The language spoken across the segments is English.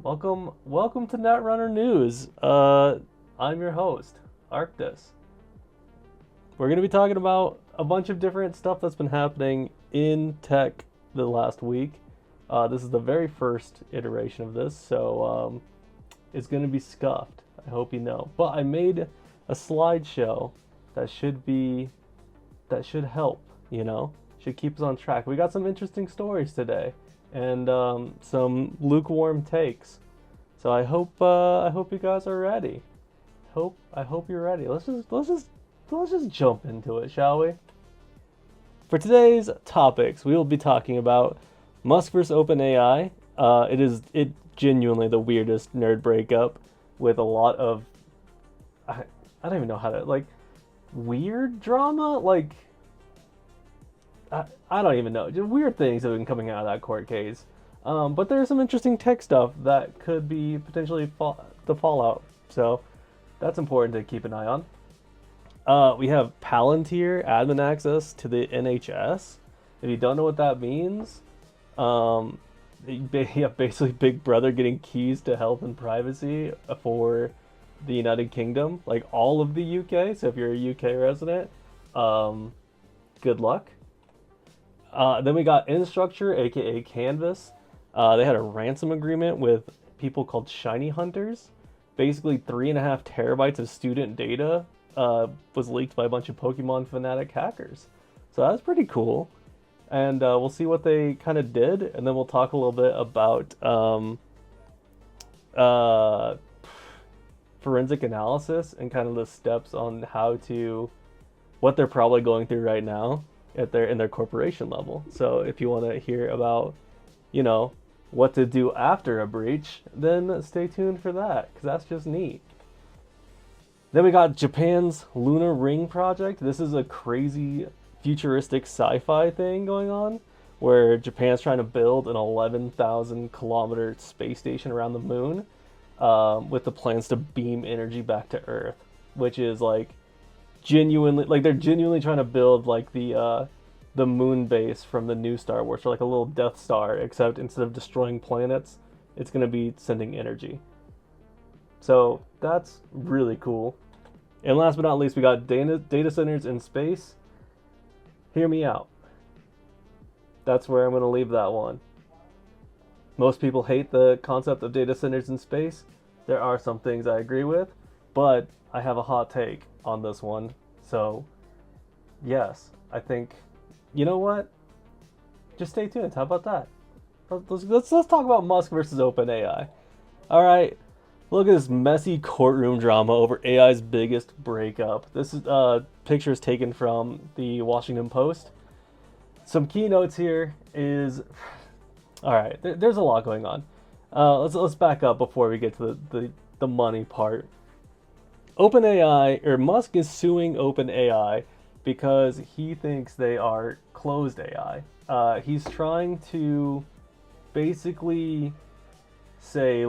Welcome to Netrunner News. I'm your host, Arctis. We're going to be talking about a bunch of different stuff that's been happening in tech the last week. This is the very first iteration of this, so it's going to be scuffed. I hope you know. But I made a slideshow that should help, should keep us on track. We got some interesting stories today and some lukewarm takes. So I hope you guys are ready. I hope you're ready. Let's just jump into it, shall we? For today's topics, we will be talking about Musk vs. OpenAI. It genuinely the weirdest nerd breakup with a lot of I don't even know how to weird drama. I don't even know. Just weird things have been coming out of that court case. But there's some interesting tech stuff that could be potentially the fallout. So that's important to keep an eye on. We have Palantir admin access to the NHS. If you don't know what that means, basically Big Brother getting keys to health and privacy for the United Kingdom, like all of the UK. So if you're a UK resident, good luck. Then we got Instructure, aka Canvas. They had a ransom agreement with people called ShinyHunters. Basically, 3.5 terabytes of student data was leaked by a bunch of Pokemon fanatic hackers. So that's pretty cool. And we'll see what they kind of did, and then we'll talk a little bit about forensic analysis and kind of the steps on what they're probably going through right now in their corporation level. So if you want to hear about, what to do after a breach, then stay tuned for that, because that's just neat. Then we got Japan's Lunar Ring project. This is a crazy futuristic sci-fi thing going on, where Japan's trying to build an 11,000 kilometer space station around the moon, with the plans to beam energy back to Earth, which is genuinely, they're genuinely trying to build the moon base from the new Star Wars, or a little Death Star, except instead of destroying planets, it's going to be sending energy. So that's really cool. And last but not least, we got data centers in space. Hear me out. That's where I'm going to leave that one. Most people hate the concept of data centers in space. There are some things I agree with, but I have a hot take on this one. So, yes, I think, you know what? Just stay tuned. How about that? Let's talk about Musk versus OpenAI. All right. Look at this messy courtroom drama over AI's biggest breakup. This is pictures taken from the Washington Post. Some keynotes here is, all right. There's a lot going on. Let's back up before we get to the money part. Musk is suing OpenAI because he thinks they are closed AI. He's trying to basically say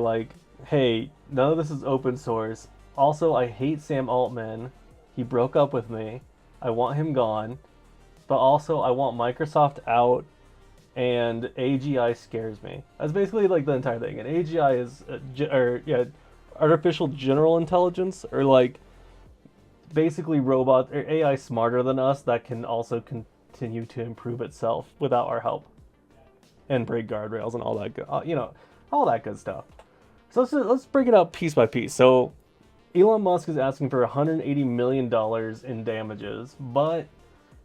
hey, none of this is open source. Also, I hate Sam Altman. He broke up with me. I want him gone. But also, I want Microsoft out, and AGI scares me. That's basically the entire thing. And AGI is, artificial general intelligence, or basically robot or AI smarter than us that can also continue to improve itself without our help, and break guardrails and all that good, all that good stuff. So let's break it up piece by piece. So Elon Musk is asking for $180 million in damages, but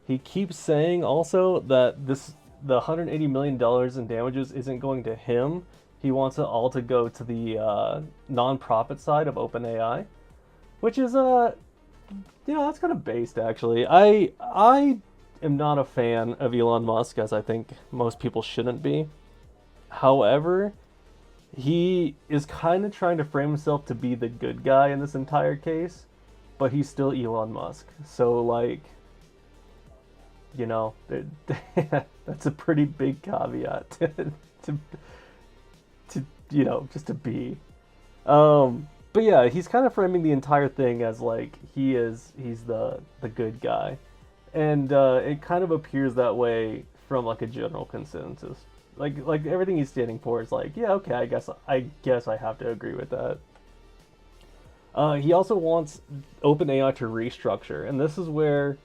he keeps saying also that the $180 million in damages isn't going to him. He wants it all to go to the non-profit side of OpenAI, which is that's kind of based, actually. I am not a fan of Elon Musk, as I think most people shouldn't be. However, he is kind of trying to frame himself to be the good guy in this entire case, but he's still Elon Musk. So that's a pretty big caveat to just to be. But yeah, he's kind of framing the entire thing as he's the good guy, and it kind of appears that way from a general consensus. like everything he's standing for is like, yeah, okay, I guess I have to agree with that. He also wants OpenAI to restructure, and this is where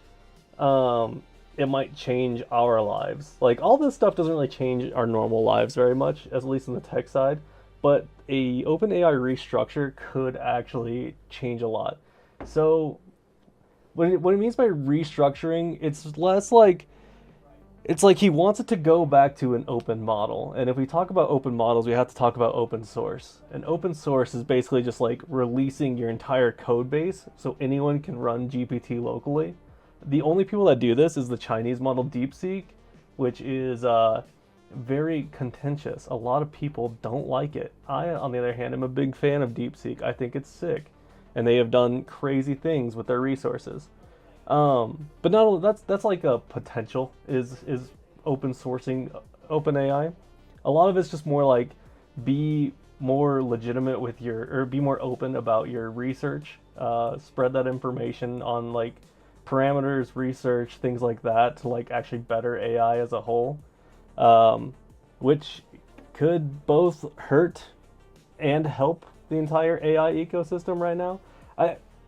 it might change our lives. Like all this stuff doesn't really change our normal lives very much, at least in the tech side. But a OpenAI restructure could actually change a lot. So what it means by restructuring, it's like he wants it to go back to an open model. And if we talk about open models, we have to talk about open source. And open source is basically just like releasing your entire code base so anyone can run GPT locally. The only people that do this is the Chinese model DeepSeek, which is very contentious. A lot of people don't like it. I, on the other hand, am a big fan of DeepSeek. I think it's sick. And they have done crazy things with their resources. But not only that's like a potential is open sourcing OpenAI. A lot of it's just more like be more legitimate with or be more open about your research. Spread that information on like parameters, research, things like that to like actually better AI as a whole, which could both hurt and help the entire AI ecosystem right now.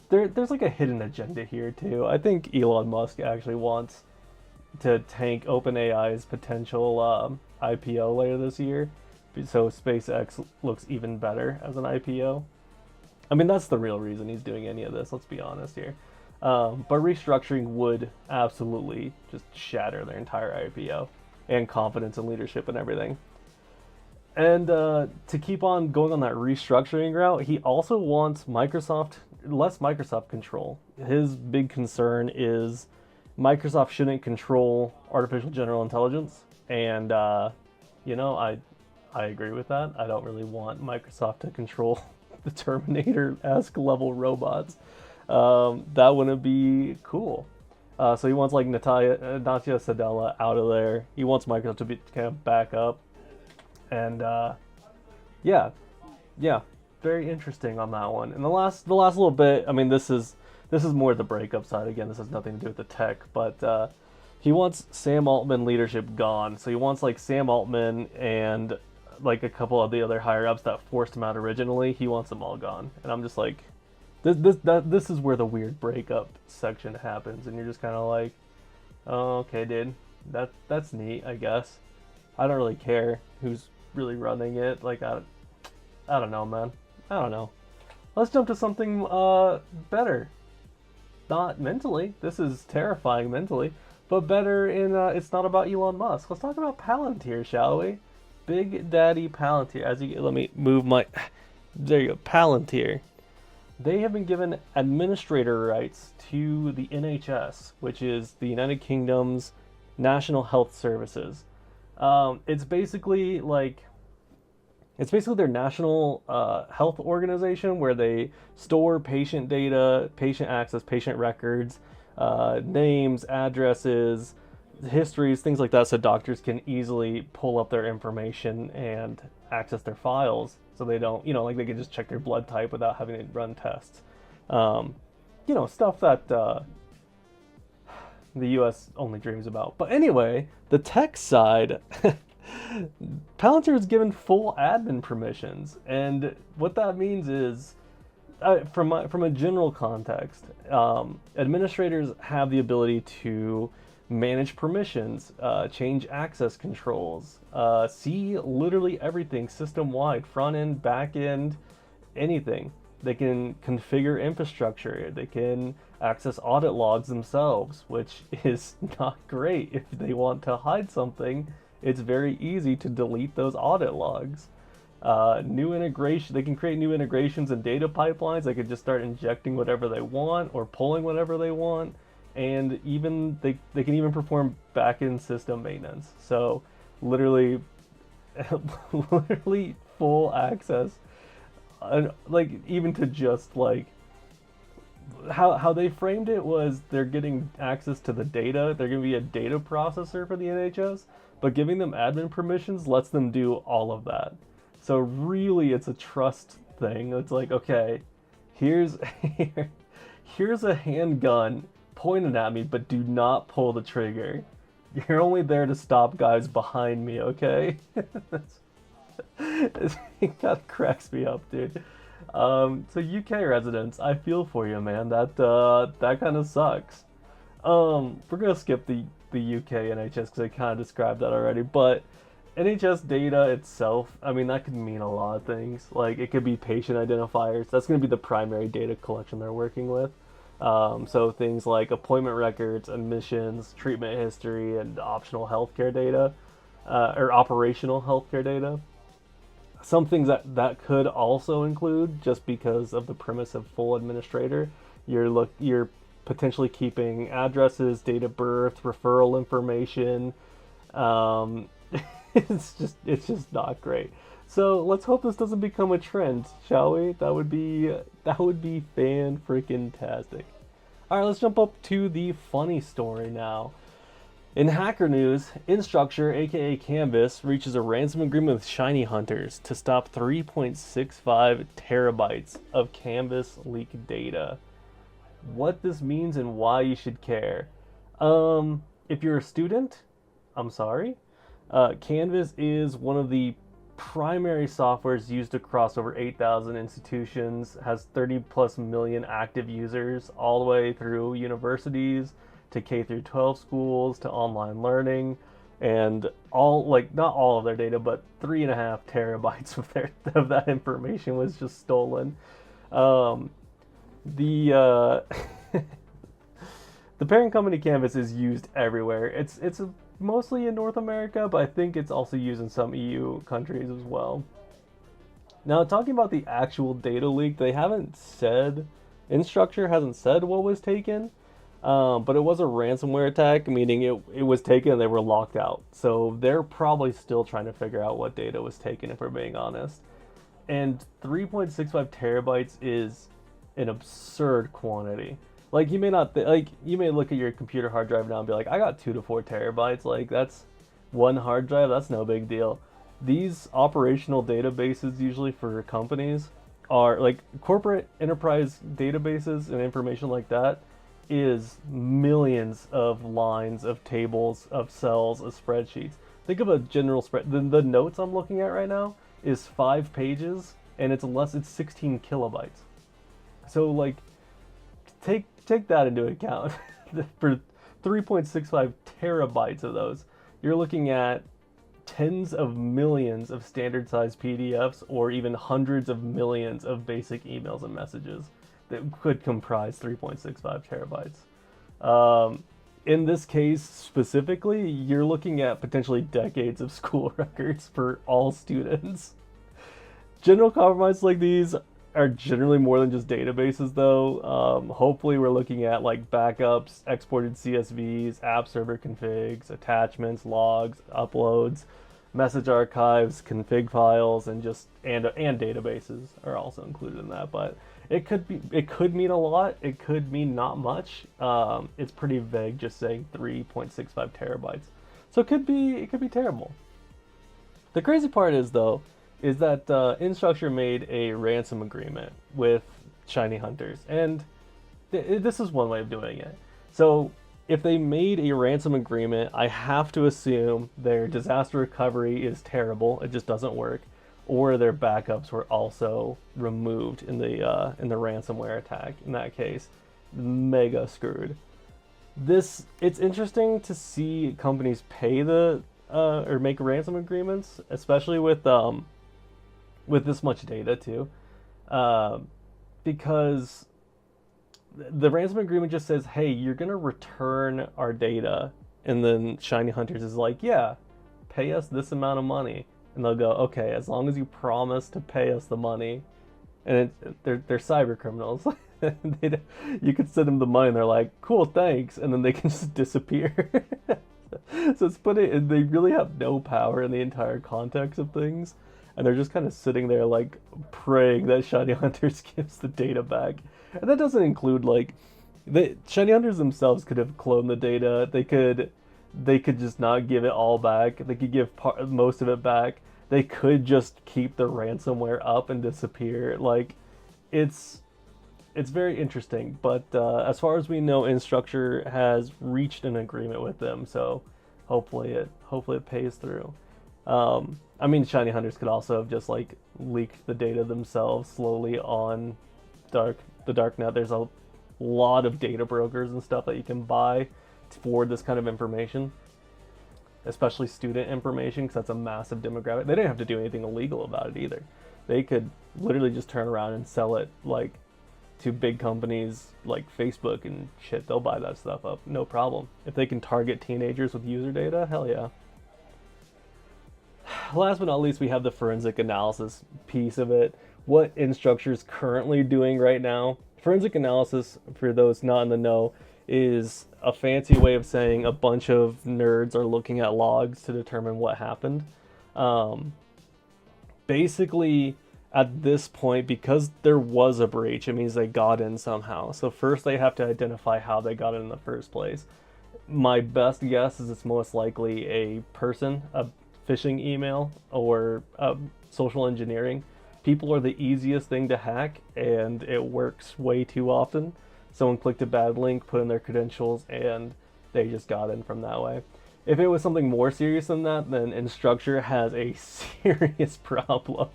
There's like a hidden agenda here too. I think Elon Musk actually wants to tank OpenAI's potential IPO later this year, so SpaceX looks even better as an IPO. I mean, that's the real reason he's doing any of this, let's be honest here. But restructuring would absolutely just shatter their entire IPO and confidence and leadership and everything. And to keep on going on that restructuring route, he also wants less Microsoft control. His big concern is Microsoft shouldn't control artificial general intelligence. And, I agree with that. I don't really want Microsoft to control the Terminator-esque level robots. That wouldn't be cool. So he wants like Natya Sadella out of there. He wants Microsoft to be kind of back up. And yeah, very interesting on that one. And the last little bit, I mean, this is more the breakup side. Again, this has nothing to do with the tech, but he wants Sam Altman leadership gone. So he wants like Sam Altman and like a couple of the other higher ups that forced him out originally. He wants them all gone, and I'm just like, this is where the weird breakup section happens, and you're just kind of like, oh, okay, dude, that's neat, I guess. I don't really care who's really running it. Like, I don't know, man. I don't know. Let's jump to something better. Not mentally. This is terrifying mentally, but better in it's not about Elon Musk. Let's talk about Palantir, shall we? Big Daddy Palantir. Let me move my. There you go, Palantir. They have been given administrator rights to the NHS, which is the United Kingdom's National Health Services. It's basically their national health organization where they store patient data, patient access, patient records, names, addresses, histories, things like that, so doctors can easily pull up their information and access their files, so they don't, like they can just check their blood type without having to run tests. Stuff that the US only dreams about. But anyway, the tech side, Palantir is given full admin permissions, and what that means is, from a general context, administrators have the ability to manage permissions, change access controls, see literally everything system-wide, front end, back end, anything. They can configure infrastructure. They can access audit logs themselves, which is not great. If they want to hide something, it's very easy to delete those audit logs. New integration, they can create new integrations and data pipelines. They could just start injecting whatever they want or pulling whatever they want. And even they can even perform back-end system maintenance. So literally full access. Like even to just like how they framed it was they're getting access to the data. They're going to be a data processor for the NHS, but giving them admin permissions lets them do all of that. So really it's a trust thing. It's like, okay, here's a handgun pointed at me, but do not pull the trigger. You're only there to stop guys behind me, okay? That cracks me up, dude. So UK residents, I feel for you, man. That kind of sucks. We're gonna skip the UK NHS because I kind of described that already. But NHS data itself, I mean, that could mean a lot of things. Like it could be patient identifiers. That's gonna be the primary data collection they're working with. So things like appointment records, admissions, treatment history, and optional healthcare data, or operational healthcare data. Some things that could also include, just because of the premise of full administrator, you're potentially keeping addresses, date of birth, referral information. Um, it's just not great. So let's hope this doesn't become a trend, shall we? That would be fan freaking tastic. All right, let's jump up to the funny story now. In hacker news, Instructure, aka Canvas, reaches a ransom agreement with ShinyHunters to stop 3.65 terabytes of Canvas leaked data. What this means and why you should care. If you're a student, I'm sorry. Canvas is one of the primary softwares used across over 8,000 institutions, has 30 plus million active users, all the way through universities to K through 12 schools to online learning, and all, like, not all of their data, but 3.5 terabytes of that information was just stolen. The the parent company Canvas is used everywhere. It's mostly in North America, but I think it's also used in some EU countries as well. Now, talking about the actual data leak, Instructure hasn't said what was taken, but it was a ransomware attack, meaning it was taken and they were locked out. So they're probably still trying to figure out what data was taken, if we're being honest. And 3.65 terabytes is an absurd quantity. Like, you may not you may look at your computer hard drive now and be like, I got 2 to 4 terabytes. Like, that's one hard drive. That's no big deal. These operational databases, usually for companies, are like corporate enterprise databases, and information like that is millions of lines of tables, of cells, of spreadsheets. Think of a general spread. The notes I'm looking at right now is 5 pages, and it's 16 kilobytes. So, like, take that into account. For 3.65 terabytes of those, you're looking at tens of millions of standard size PDFs, or even hundreds of millions of basic emails and messages that could comprise 3.65 terabytes. In this case specifically, you're looking at potentially decades of school records for all students. General compromises like these are generally more than just databases, though. Hopefully we're looking at like backups, exported CSVs, app server configs, attachments, logs, uploads, message archives, config files, and databases are also included in that. But it could mean a lot, it could mean not much. It's pretty vague just saying 3.65 terabytes. So it could be terrible. The crazy part is that Instructure made a ransom agreement with ShinyHunters, and this is one way of doing it. So if they made a ransom agreement, I have to assume their disaster recovery is terrible, it just doesn't work, or their backups were also removed in the ransomware attack. In that case, mega screwed. It's interesting to see companies pay or make ransom agreements, especially with this much data too, because the ransom agreement just says, hey, you're gonna return our data, and then ShinyHunters is like, yeah, pay us this amount of money, and they'll go, okay, as long as you promise to pay us the money. And they're cyber criminals. You could send them the money and they're like, cool, thanks, and then they can just disappear. So they really have no power in the entire context of things. And they're just kind of sitting there, like, praying that ShinyHunters gives the data back. And that doesn't include, like, the ShinyHunters themselves could have cloned the data. They could just not give it all back. They could give most of it back. They could just keep the ransomware up and disappear. Like, it's very interesting. But as far as we know, Instructure has reached an agreement with them. So hopefully it pays through. I mean, ShinyHunters could also have just like leaked the data themselves slowly on the dark net. There's a lot of data brokers and stuff that you can buy for this kind of information, especially student information, because that's a massive demographic. They didn't have to do anything illegal about it either. They could literally just turn around and sell it like to big companies like Facebook and shit. They'll buy that stuff up, no problem. If they can target teenagers with user data, hell yeah. Last but not least, we have the forensic analysis piece of it. What Instructure is currently doing right now. Forensic analysis, for those not in the know, is a fancy way of saying a bunch of nerds are looking at logs to determine what happened. Basically, at this point, because there was a breach, it means they got in somehow. So first they have to identify how they got in the first place. My best guess is it's most likely a person, a phishing email, or social engineering. People are the easiest thing to hack, and it works way too often. Someone clicked a bad link, put in their credentials, and they just got in from that way. If it was something more serious than that, then Instructure has a serious problem.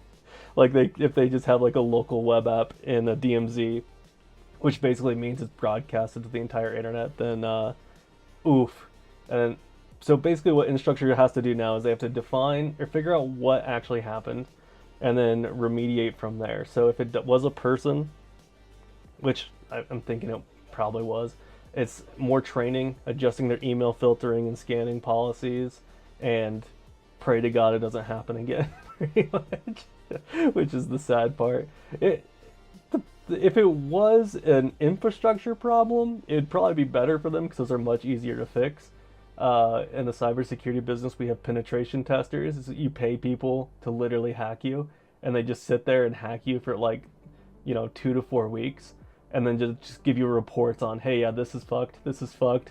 Like if they just have like a local web app in a DMZ, which basically means it's broadcasted to the entire internet, then oof. And so basically what Instructure has to do now is they have to define or figure out what actually happened and then remediate from there. So if it was a person, which I'm thinking it probably was, it's more training, adjusting their email filtering and scanning policies, and pray to God it doesn't happen again, pretty much, which is the sad part. If it was an infrastructure problem, it'd probably be better for them because those are much easier to fix. In the cybersecurity business, we have penetration testers. You pay people to literally hack you, and they just sit there and hack you for like, 2 to 4 weeks, and then just give you reports on, hey, yeah, this is fucked,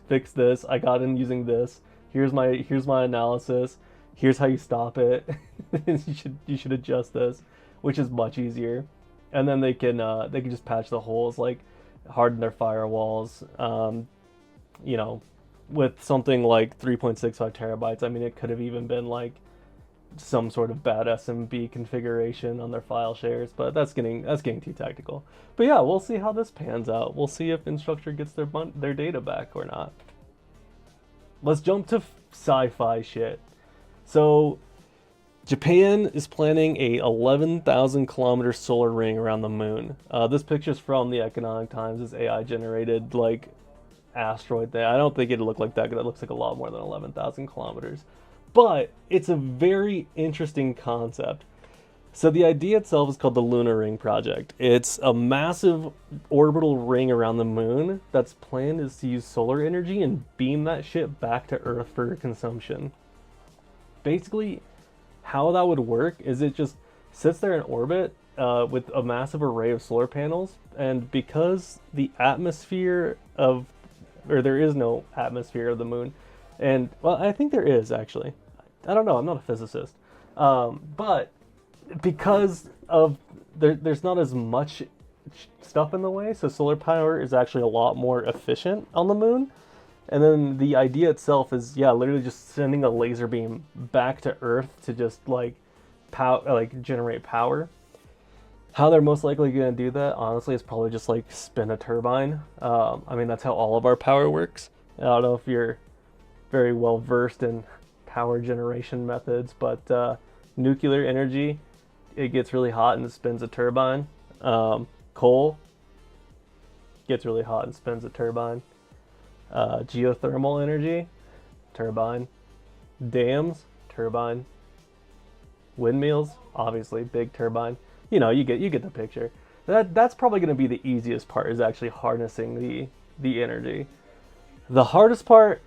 fix this, I got in using this, here's my analysis, here's how you stop it, you should adjust this, which is much easier. And then they can just patch the holes, like harden their firewalls, with something like 3.65 terabytes. I mean, it could have even been like some sort of bad SMB configuration on their file shares, but that's getting too technical. But yeah, we'll see how this pans out. We'll see if Instructure gets their data back or not. Let's jump to sci-fi shit. So Japan is planning a 11,000 kilometer solar ring around the moon. This picture's from the Economic Times. It's AI generated, like, asteroid thing. I don't think it'd look like that because it looks like a lot more than 11,000 kilometers. But it's a very interesting concept. So the idea itself is called the Lunar Ring Project. It's a massive orbital ring around the moon that's planned is to use solar energy and beam that shit back to Earth for consumption. Basically, how that would work is it just sits there in orbit with a massive array of solar panels, and because the atmosphere of, or there is no atmosphere of the moon, and well, I think there is actually. I don't know, I'm not a physicist. But because of there's not as much stuff in the way, so solar power is actually a lot more efficient on the moon. And then the idea itself is, yeah, literally just sending a laser beam back to Earth to just like generate power. How they're most likely going to do that, honestly, is probably just like spin a turbine. I mean, that's how all of our power works. I don't know if you're very well versed in power generation methods, but nuclear energy, it gets really hot and it spins a turbine. Coal gets really hot and spins a turbine. Geothermal energy, turbine. Dams, turbine. Windmills, obviously, big turbine. You get the picture. That's probably going to be the easiest part, is actually harnessing the energy. The hardest part,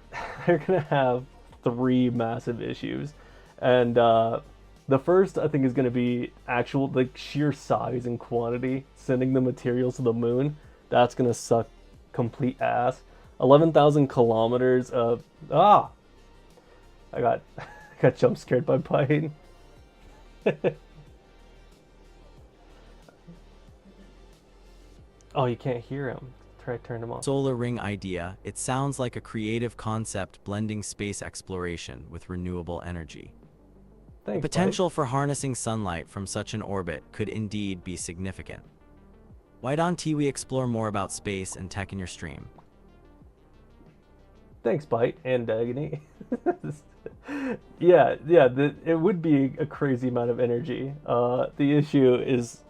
they're going to have 3 massive issues. And the first, I think, is going to be actual, like, sheer size and quantity. Sending the materials to the moon, that's going to suck complete ass. 11,000 kilometers of... I got jump scared by Python. Oh, you can't hear him. try to turn them on. Solar ring idea, it sounds like a creative concept blending space exploration with renewable energy. Thanks, The potential for harnessing sunlight from such an orbit could indeed be significant. Why don't we explore more about space and tech in your stream? Thanks, Bite and Dagony. Yeah, it would be a crazy amount of energy. The issue is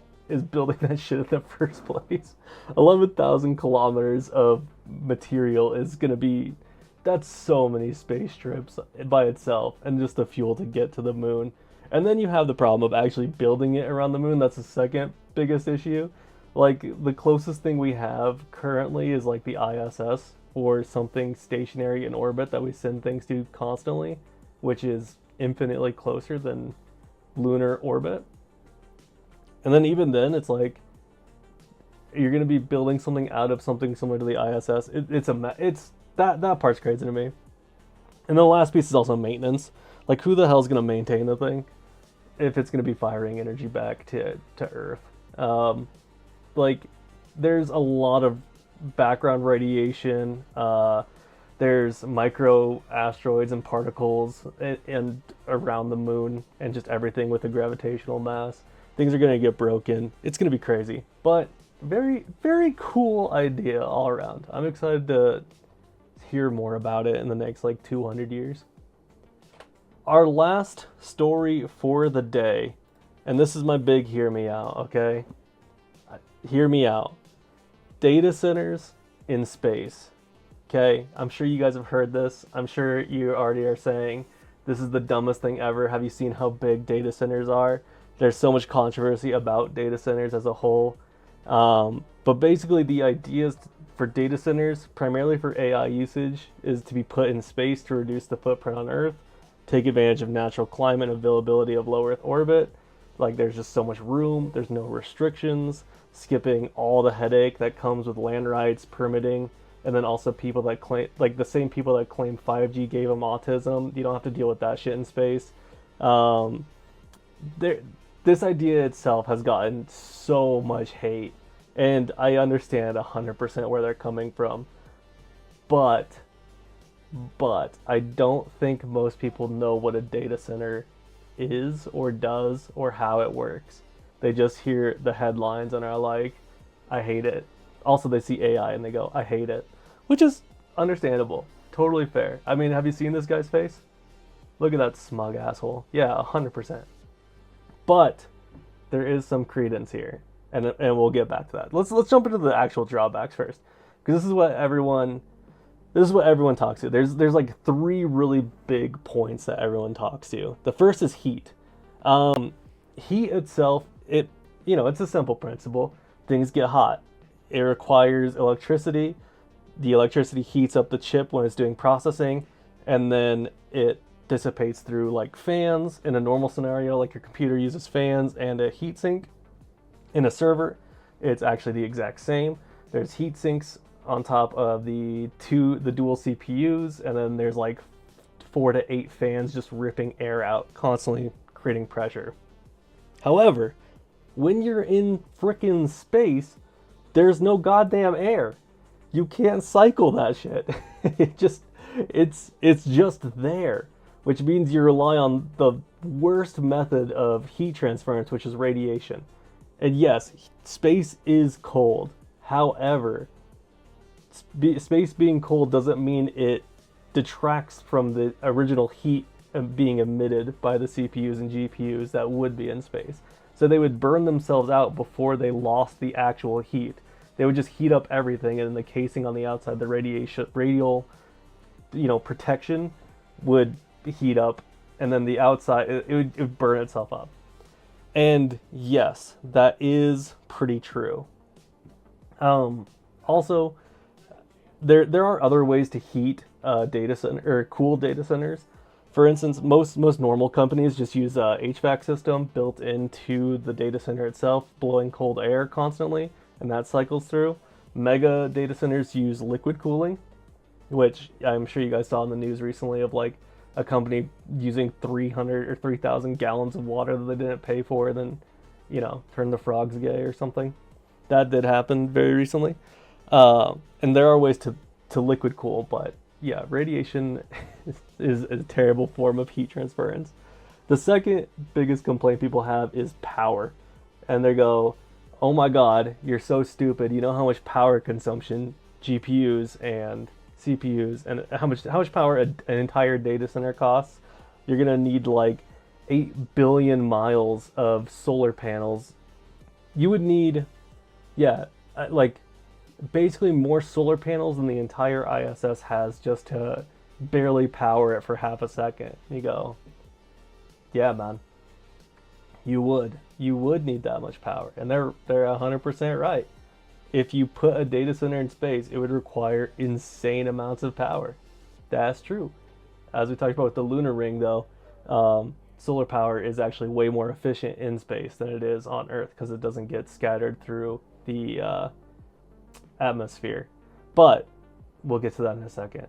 building that shit in the first place. 11,000 kilometers of material is gonna be, that's so many space trips by itself, and just the fuel to get to the moon. And then you have the problem of actually building it around the moon. That's the second biggest issue. Like, the closest thing we have currently is like the ISS, or something stationary in orbit that we send things to constantly, which is infinitely closer than lunar orbit. And then even then, it's like you're gonna be building something out of something similar to the ISS. It's that part's crazy to me. And the last piece is also maintenance. Like, who the hell's gonna maintain the thing if it's gonna be firing energy back to Earth? Like, there's a lot of background radiation. There's micro asteroids and particles and around the moon, and just everything with a gravitational mass. Things are gonna get broken. It's gonna be crazy, but very, very cool idea all around. I'm excited to hear more about it in the next like 200 years. Our last story for the day, and this is my big hear me out, okay? Hear me out. Data centers in space. Okay, I'm sure you guys have heard this. I'm sure you already are saying, this is the dumbest thing ever. Have you seen how big data centers are? There's so much controversy about data centers as a whole. But basically the idea is for data centers, primarily for AI usage, is to be put in space to reduce the footprint on Earth, take advantage of natural climate and availability of low Earth orbit. Like, there's just so much room, there's no restrictions, skipping all the headache that comes with land rights, permitting, and then also people that claim, like the same people that claim 5G gave them autism, you don't have to deal with that shit in space. This idea itself has gotten so much hate, and I understand 100% where they're coming from, but I don't think most people know what a data center is or does or how it works. They just hear the headlines and are like, I hate it. Also, they see AI and they go, I hate it, which is understandable, totally fair. I mean, have you seen this guy's face? Look at that smug asshole. Yeah, 100%. But there is some credence here, and we'll get back to that. Let's jump into the actual drawbacks first, because this is what everyone talks to. There's like three really big points that everyone talks to. The first is heat. Heat itself, it's a simple principle. Things get hot. It requires electricity. The electricity heats up the chip when it's doing processing, and then it dissipates through like fans. In a normal scenario, like your computer uses fans and a heat sink. In a server, it's actually the exact same. There's heat sinks on top of the dual CPUs, and then there's like 4 to 8 fans just ripping air out, constantly creating pressure. However, when you're in frickin' space, there's no goddamn air. You can't cycle that shit. It's just there, which means you rely on the worst method of heat transference, which is radiation. And yes, space is cold. However, space being cold doesn't mean it detracts from the original heat being emitted by the CPUs and GPUs that would be in space. So they would burn themselves out before they lost the actual heat. They would just heat up everything, and the casing on the outside, the radial, protection would heat up, and then the outside, it would burn itself up. And yes, that is pretty true. Also, there are other ways to heat data center or cool data centers. For instance, most normal companies just use a HVAC system built into the data center itself, blowing cold air constantly, and that cycles through. Mega data centers use liquid cooling, which I'm sure you guys saw in the news recently of like a company using 300 or 3,000 gallons of water that they didn't pay for, then, turned the frogs gay or something. That did happen very recently. And there are ways to liquid cool, but yeah, radiation is a terrible form of heat transference. The second biggest complaint people have is power. And they go, oh my god, you're so stupid. You know how much power consumption GPUs and CPUs and how much power an entire data center costs? You're going to need like 8 billion miles of solar panels. You would need, yeah, like basically more solar panels than the entire ISS has just to barely power it for half a second. You go, yeah, man, you would need that much power, and they're 100% right. If you put a data center in space, it would require insane amounts of power. That's true. As we talked about with the lunar ring, though, solar power is actually way more efficient in space than it is on Earth because it doesn't get scattered through the atmosphere. But we'll get to that in a second.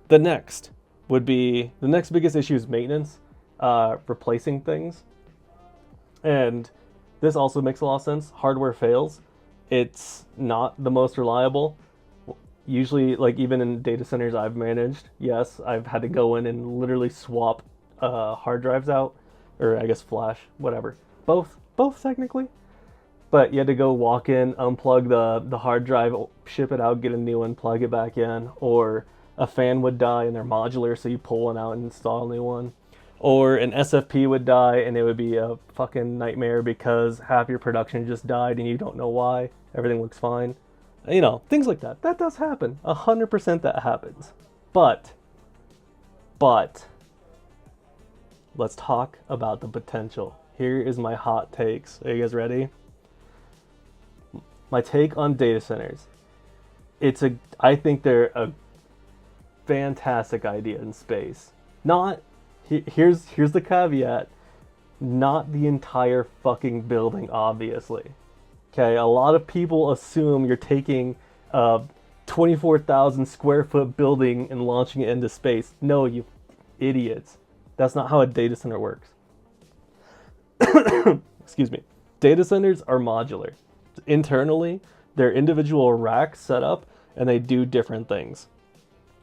The next biggest issue is maintenance, replacing things. And this also makes a lot of sense. Hardware fails. It's not the most reliable. Usually, like even in data centers I've managed, yes, I've had to go in and literally swap hard drives out, or I guess flash, whatever. Both technically. But you had to go walk in, unplug the hard drive, ship it out, get a new one, plug it back in. Or a fan would die and they're modular, so you pull one out and install a new one. Or an SFP would die and it would be a fucking nightmare because half your production just died and you don't know why. Everything looks fine. You know, things like that. That does happen. 100% that happens. But, let's talk about the potential. Here is my hot takes. Are you guys ready? My take on data centers. I think they're a fantastic idea in space. Here's the caveat. Not the entire fucking building, obviously. Okay, a lot of people assume you're taking a 24,000 square foot building and launching it into space. No, you idiots. That's not how a data center works. Excuse me. Data centers are modular. Internally, they're individual racks set up and they do different things.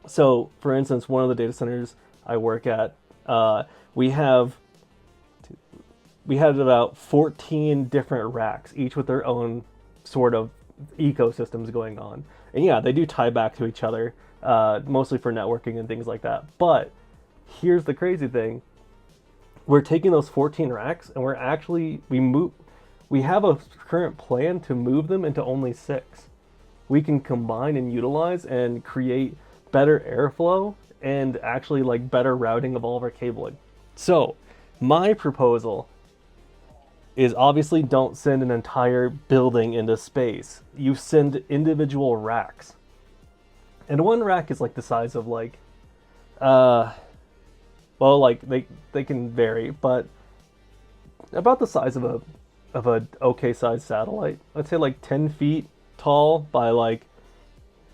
So, for instance, one of the data centers I work at, we had about 14 different racks, each with their own sort of ecosystems going on. And yeah, they do tie back to each other, mostly for networking and things like that. But here's the crazy thing. We're taking those 14 racks and we have a current plan to move them into only 6. We can combine and utilize and create better airflow and actually like better routing of all of our cabling. So my proposal is obviously don't send an entire building into space. You send individual racks. And one rack is like the size of like, well, like they can vary, but about the size of a okay sized satellite. I'd say like 10 feet tall by like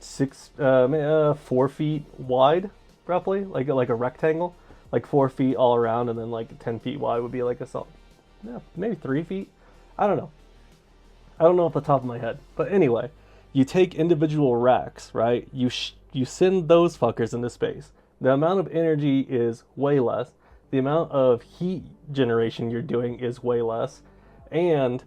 4 feet wide, roughly, like a rectangle, like 4 feet all around, and then like 10 feet wide would be like maybe 3 feet. I don't know off the top of my head, but anyway, you take individual racks, right? You send those fuckers into space. The amount of energy is way less. The amount of heat generation you're doing is way less. And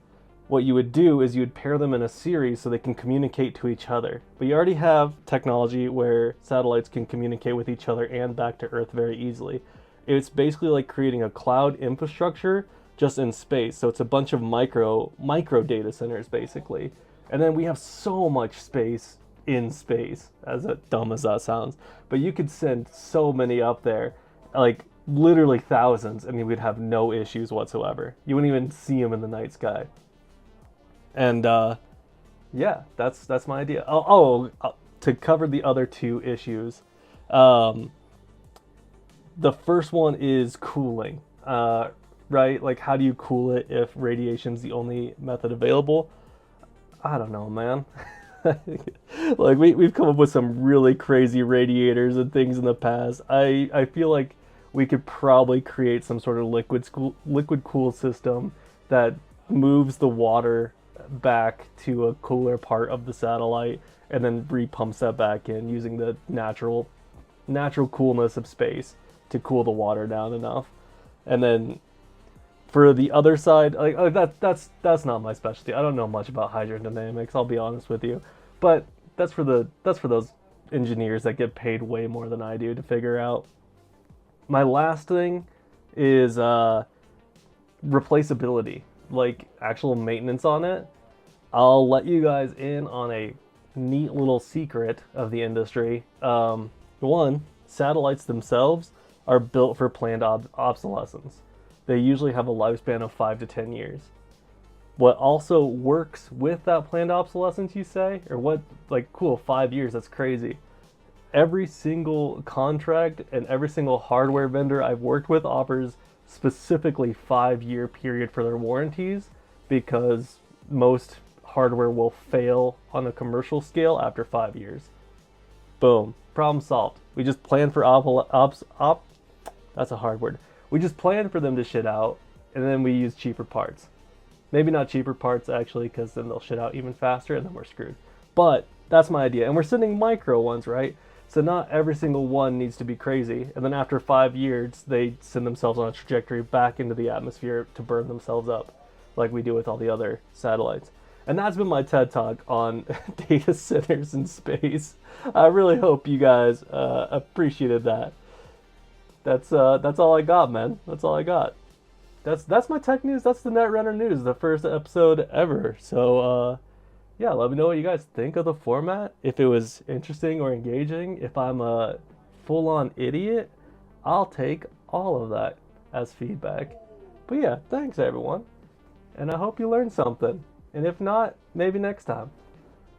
what you would do is you would pair them in a series so they can communicate to each other. But you already have technology where satellites can communicate with each other and back to Earth very easily. It's basically like creating a cloud infrastructure just in space. So it's a bunch of micro data centers basically. And then we have so much space in space, as dumb as that sounds. But you could send so many up there, like literally thousands, and you would have no issues whatsoever. You wouldn't even see them in the night sky. And yeah, that's my idea. To cover the other 2 issues, the first one is cooling, right? Like, how do you cool it if radiation's the only method available? I don't know, man. Like we've come up with some really crazy radiators and things in the past. I feel like we could probably create some sort of liquid cool system that moves the water back to a cooler part of the satellite and then repumps that back in using the natural coolness of space to cool the water down enough. And then for the other side, that's not my specialty. I don't know much about hydrodynamics, I'll be honest with you. But that's for those engineers that get paid way more than I do to figure out. My last thing is replaceability, like actual maintenance on it. I'll let you guys in on a neat little secret of the industry. One, satellites themselves are built for planned obsolescence. They usually have a lifespan of 5 to 10 years. What also works with that planned obsolescence, you say? Or what, like, cool, 5 years, that's crazy. Every single contract and every single hardware vendor I've worked with offers specifically 5-year period for their warranties, because most hardware will fail on a commercial scale after 5 years. Boom, problem solved. We just plan for that's a hard word. We just plan for them to shit out, and then we use cheaper parts. Maybe not cheaper parts, actually, because then they'll shit out even faster, and then we're screwed. But that's my idea. And we're sending micro ones, right? So not every single one needs to be crazy. And then after 5 years, they send themselves on a trajectory back into the atmosphere to burn themselves up, like we do with all the other satellites. And that's been my TED Talk on data centers in space. I really hope you guys appreciated that. That's all I got, man. That's all I got. That's my tech news. That's the Netrunner news, the first episode ever. So yeah, let me know what you guys think of the format. If it was interesting or engaging. If I'm a full-on idiot, I'll take all of that as feedback. But yeah, thanks everyone. And I hope you learned something. And if not, maybe next time.